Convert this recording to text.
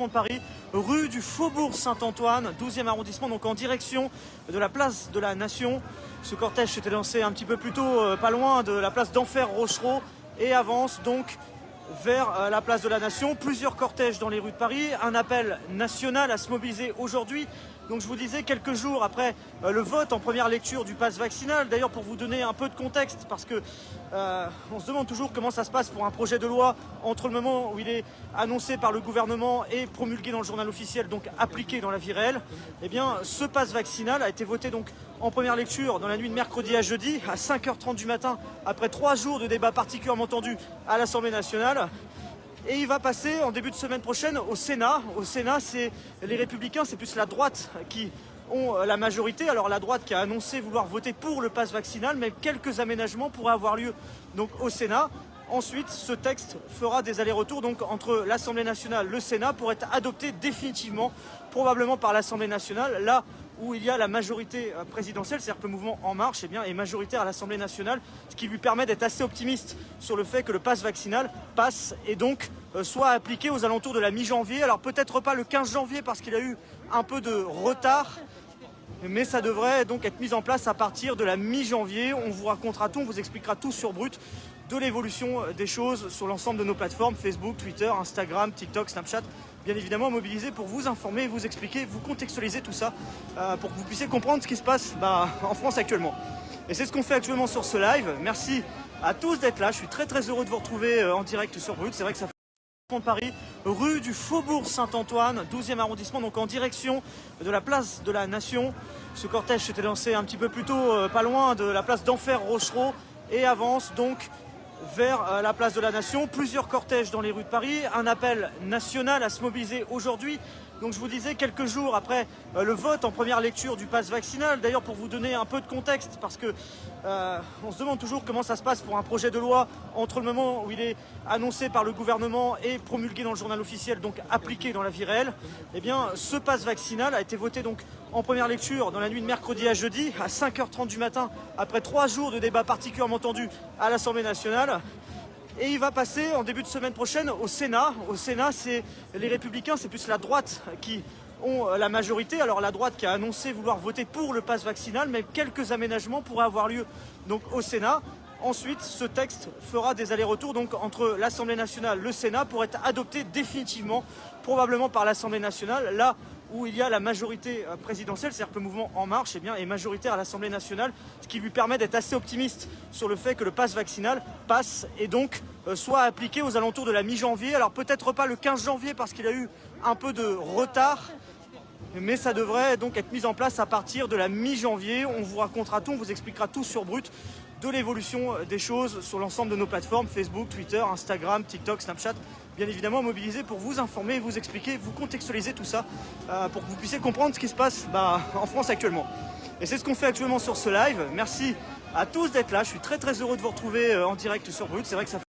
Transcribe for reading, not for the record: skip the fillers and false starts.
de Paris, rue du Faubourg Saint-Antoine, 12e arrondissement, donc en direction de la place de la Nation. Ce cortège s'était lancé un petit peu plus tôt, pas loin de la place d'Enfer-Rochereau, et avance donc vers la place de la Nation. Plusieurs cortèges dans les rues de Paris, un appel national à se mobiliser aujourd'hui. Donc je vous disais, quelques jours après le vote en première lecture du pass vaccinal, d'ailleurs pour vous donner un peu de contexte, parce que on se demande toujours comment ça se passe pour un projet de loi entre le moment où il est annoncé par le gouvernement et promulgué dans le journal officiel, donc appliqué dans la vie réelle. Eh bien, ce pass vaccinal a été voté donc en première lecture dans la nuit de mercredi à jeudi, à 5h30 du matin, après 3 jours de débats particulièrement tendus à l'Assemblée nationale. Et il va passer en début de semaine prochaine au Sénat. Au Sénat, c'est les Républicains, c'est plus la droite qui ont la majorité. Alors la droite qui a annoncé vouloir voter pour le pass vaccinal, mais quelques aménagements pourraient avoir lieu donc au Sénat. Ensuite, ce texte fera des allers-retours donc entre l'Assemblée nationale et le Sénat pour être adopté définitivement, probablement par l'Assemblée nationale, là où il y a la majorité présidentielle, c'est-à-dire que le mouvement En Marche est majoritaire à l'Assemblée nationale, ce qui lui permet d'être assez optimiste sur le fait que le pass vaccinal passe et donc soit appliqué aux alentours de la mi-janvier. Alors peut-être pas le 15 janvier parce qu'il a eu un peu de retard, mais ça devrait donc être mis en place à partir de la mi-janvier. On vous racontera tout, on vous expliquera tout sur Brut de l'évolution des choses sur l'ensemble de nos plateformes, Facebook, Twitter, Instagram, TikTok, Snapchat. Bien évidemment mobilisés pour vous informer, vous expliquer, vous contextualiser tout ça pour que vous puissiez comprendre ce qui se passe en France actuellement. Et c'est ce qu'on fait actuellement sur ce live. Merci à tous d'être là, je suis très heureux de vous retrouver en direct sur Brut. C'est vrai que ça fait de Paris, rue du Faubourg Saint-Antoine, 12e arrondissement, donc en direction de la place de la Nation. Ce cortège s'était lancé un petit peu plus tôt, pas loin de la place d'Enfer-Rochereau, et avance donc vers la place de la Nation. Plusieurs cortèges dans les rues de Paris, un appel national à se mobiliser aujourd'hui. Donc je vous disais, quelques jours après le vote en première lecture du pass vaccinal, d'ailleurs pour vous donner un peu de contexte, parce que on se demande toujours comment ça se passe pour un projet de loi entre le moment où il est annoncé par le gouvernement et promulgué dans le journal officiel, donc appliqué dans la vie réelle. Eh bien, ce pass vaccinal a été voté donc en première lecture dans la nuit de mercredi à jeudi, à 5h30 du matin, après 3 jours de débats particulièrement tendus à l'Assemblée nationale. Et il va passer en début de semaine prochaine au Sénat. Au Sénat, c'est les Républicains, c'est plus la droite qui ont la majorité. Alors la droite qui a annoncé vouloir voter pour le pass vaccinal, mais quelques aménagements pourraient avoir lieu donc au Sénat. Ensuite, ce texte fera des allers-retours donc entre l'Assemblée nationale et le Sénat pour être adopté définitivement, probablement par l'Assemblée nationale, là où il y a la majorité présidentielle, c'est-à-dire que le mouvement En Marche est majoritaire à l'Assemblée nationale, ce qui lui permet d'être assez optimiste sur le fait que le pass vaccinal passe et donc soit appliqué aux alentours de la mi-janvier. Alors peut-être pas le 15 janvier parce qu'il a eu un peu de retard, mais ça devrait donc être mis en place à partir de la mi-janvier. On vous racontera tout, on vous expliquera tout sur Brut de l'évolution des choses sur l'ensemble de nos plateformes, Facebook, Twitter, Instagram, TikTok, Snapchat. Bien évidemment mobilisés pour vous informer, vous expliquer, vous contextualiser tout ça pour que vous puissiez comprendre ce qui se passe en France actuellement. Et c'est ce qu'on fait actuellement sur ce live. Merci à tous d'être là, je suis très heureux de vous retrouver en direct sur Brut. C'est vrai que ça fait